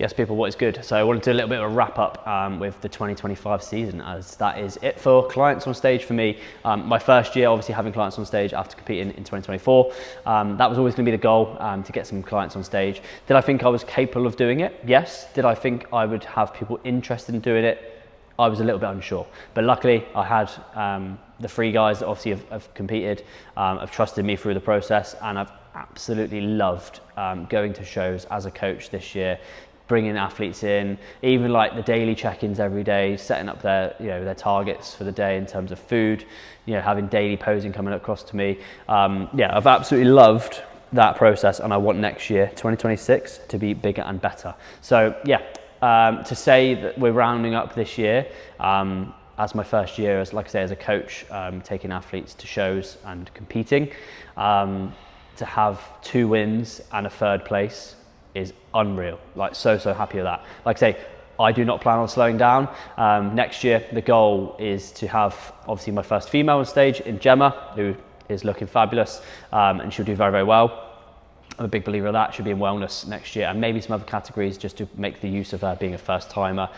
Yes, people, what is good? So I wanted to do a little bit of a wrap up with the 2025 season, as that is it for clients on stage for me. My first year, obviously having clients on stage after competing in 2024, that was always going to be the goal, to get some clients on stage. Did I think I was capable of doing it? Yes. Did I think I would have people interested in doing it? I was a little bit unsure, but luckily I had the three guys that obviously have competed, have trusted me through the process, and I've absolutely loved going to shows as a coach this year, bringing athletes in, even like the daily check-ins every day, setting up their, their targets for the day in terms of food, having daily posing coming across to me. I've absolutely loved that process, and I want next year, 2026, to be bigger and better. So to say that we're rounding up this year as my first year, as a coach, taking athletes to shows and competing, to have 2 wins and a 3rd place is unreal. So happy with that. I do not plan on slowing down. Next year, the goal is to have obviously my first female on stage in Gemma, who is looking fabulous, and she'll do very, very well. I'm a big believer of that. She'll be in wellness next year, and maybe some other categories just to make the use of her being a first timer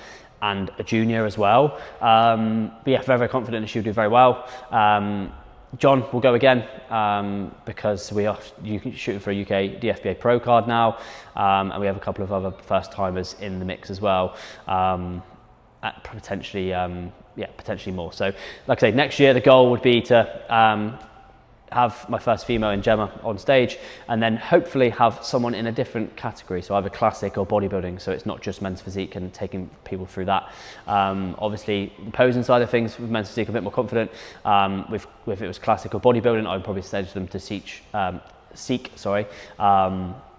and a junior as well. Very, very confident that she'll do very well. John will go again because we are shooting for a UK DFBA Pro card now, and we have a couple of other first timers in the mix as well, potentially more. So next year the goal would be to have my first female in Gemma on stage, and then hopefully have someone in a different category, so either classic or bodybuilding, so it's not just men's physique and taking people through that. Obviously the posing side of things with men's physique, I'm a bit more confident. If it was classic or bodybuilding, I would probably say to them to seek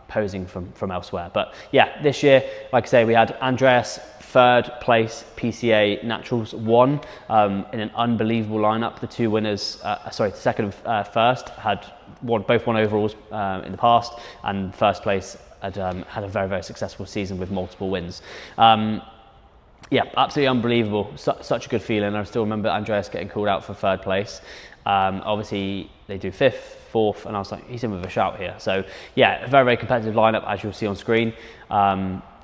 posing from elsewhere. But this year, we had Andreas 3rd place PCA Naturals 1 in an unbelievable lineup. The 2 winners, second and first, both won overalls in the past, and first place had a very, very successful season with multiple wins. Absolutely unbelievable. Such a good feeling. I still remember Andreas getting called out for 3rd place. Obviously they do 5th, 4th, and I was like, he's in with a shout here. So a very, very competitive lineup, as you'll see on screen.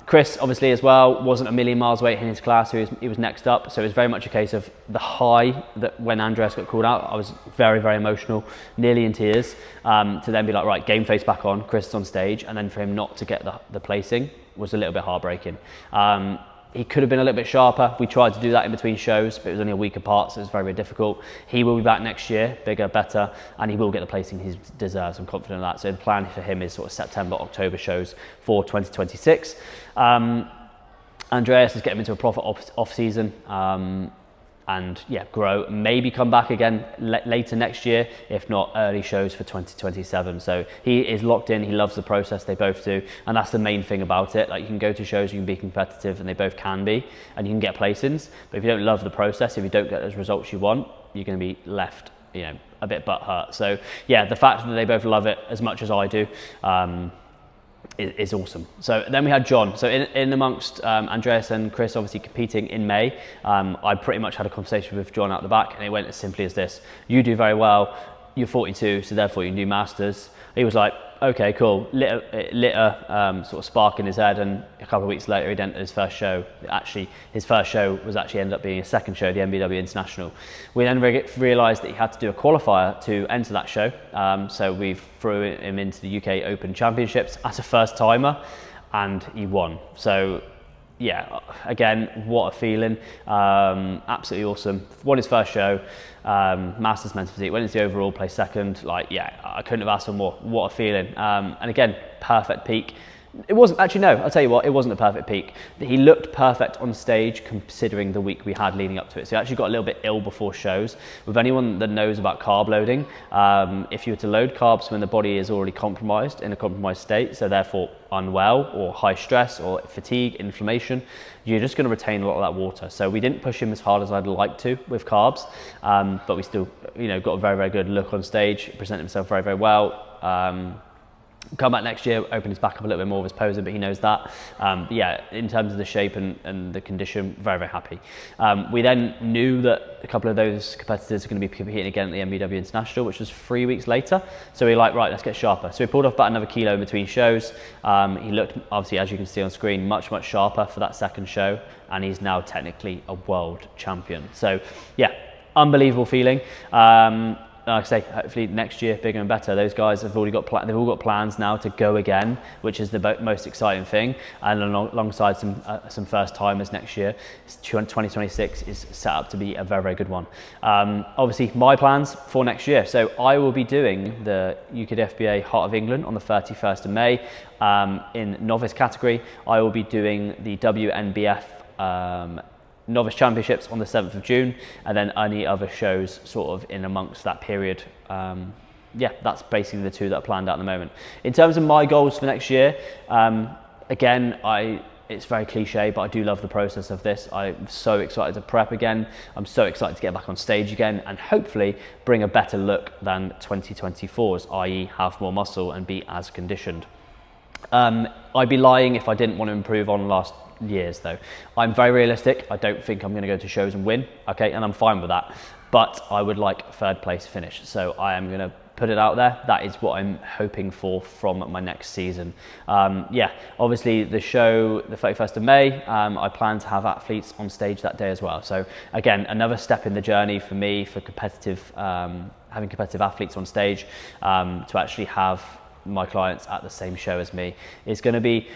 Chris, obviously, as well, wasn't a million miles away in his class, so he was next up. So it was very much a case of the high that when Andreas got called out, I was very, very emotional, nearly in tears, to then be like, right, game face back on, Chris is on stage, and then for him not to get the placing was a little bit heartbreaking. He could have been a little bit sharper. We tried to do that in between shows, but it was only a week apart, so it was very, very difficult. He will be back next year, bigger, better, and he will get the placing he deserves. I'm confident of that. So the plan for him is sort of September, October shows for 2026. Andreas is getting into a proper off season, and grow, maybe come back again later next year, if not early shows for 2027. So he is locked in, he loves the process, they both do, and that's the main thing about it. You can go to shows, you can be competitive, and they both can be, and you can get placings, but if you don't love the process, if you don't get those results you want, you're going to be left a bit butthurt. So the fact that they both love it as much as I do is awesome. So then we had John. So in amongst Andreas and Chris obviously competing in May, I pretty much had a conversation with John out the back, and it went as simply as this: you do very well, you're 42, so therefore you can do masters. He was like, okay, cool. Lit a sort of spark in his head, and a couple of weeks later he'd entered his first show. Actually, his first show was ended up being his second show, the MBW International. We then realised that he had to do a qualifier to enter that show, so we threw him into the UK Open Championships as a first timer, and he won. So again, what a feeling. Absolutely awesome. Won his first show, Masters Men's Physique, went into the overall, placed second. I couldn't have asked for more. What a feeling. And again, perfect peak. It wasn't, actually no, I'll tell you what, it wasn't a perfect peak. He looked perfect on stage considering the week we had leading up to it. So he actually got a little bit ill before shows. With anyone that knows about carb loading, if you were to load carbs when the body is already compromised, in a compromised state, so therefore unwell or high stress or fatigue, inflammation, you're just going to retain a lot of that water. So we didn't push him as hard as I'd like to with carbs, but we still, got a very, very good look on stage, presented himself very, very well. Come back next year, open his back up a little bit more of his posing, but he knows that. But yeah, in terms of the shape and the condition, very, very happy. We then knew that a couple of those competitors are going to be competing again at the MBW International, which was 3 weeks later. So we were like, right, let's get sharper. So we pulled off about another kilo in between shows. He looked, obviously, as you can see on screen, much, much sharper for that second show. And he's now technically a world champion. So yeah, unbelievable feeling. Like I say, hopefully next year bigger and better. Those guys have already got they've all got plans now to go again, which is the most exciting thing. And alongside some first timers next year, 2026 is set up to be a very, very good one. Obviously, my plans for next year. So I will be doing the UKDFBA Heart of England on the 31st of May in novice category. I will be doing the WNBF Novice Championships on the 7th of June, and then any other shows sort of in amongst that period. Yeah, that's basically the two that are planned out at the moment. In terms of my goals for next year, again, it's very cliche, but I do love the process of this. I'm so excited to prep again. I'm so excited to get back on stage again and hopefully bring a better look than 2024's, i.e. have more muscle and be as conditioned. I'd be lying if I didn't want to improve on last years though. I'm very realistic. I don't think I'm going to go to shows and win, okay, and I'm fine with that, but I would like a third place finish, so I am going to put it out there. That is what I'm hoping for from my next season. Yeah, obviously the show, the 31st of May, I plan to have athletes on stage that day as well, so again, another step in the journey for me for competitive, having competitive athletes on stage, to actually have my clients at the same show as me is going to be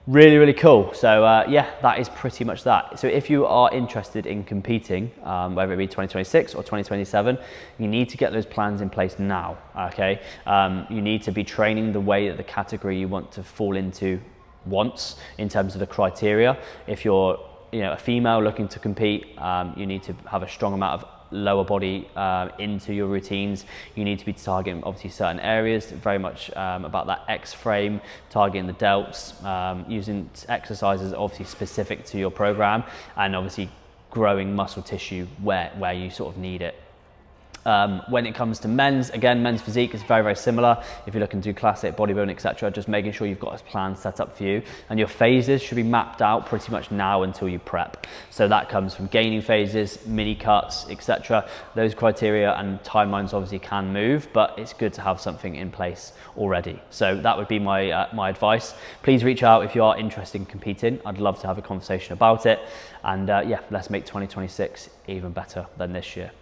really, really cool. So yeah, that is pretty much that. So if you are interested in competing, whether it be 2026 or 2027, you need to get those plans in place now, okay? You need to be training the way that the category you want to fall into wants in terms of the criteria. If you're a female looking to compete, you need to have a strong amount of lower body into your routines. You need to be targeting obviously certain areas, very much about that X frame, targeting the delts, using exercises obviously specific to your program, and obviously growing muscle tissue where you sort of need it. When it comes to men's, again, men's physique is very, very similar. If you're looking to do classic bodybuilding, etc., just making sure you've got a plan set up for you, and your phases should be mapped out pretty much now until you prep. So that comes from gaining phases, mini cuts, etc. Those criteria and timelines obviously can move, but it's good to have something in place already. So that would be my my advice. Please reach out if you are interested in competing. I'd love to have a conversation about it, and yeah, let's make 2026 even better than this year.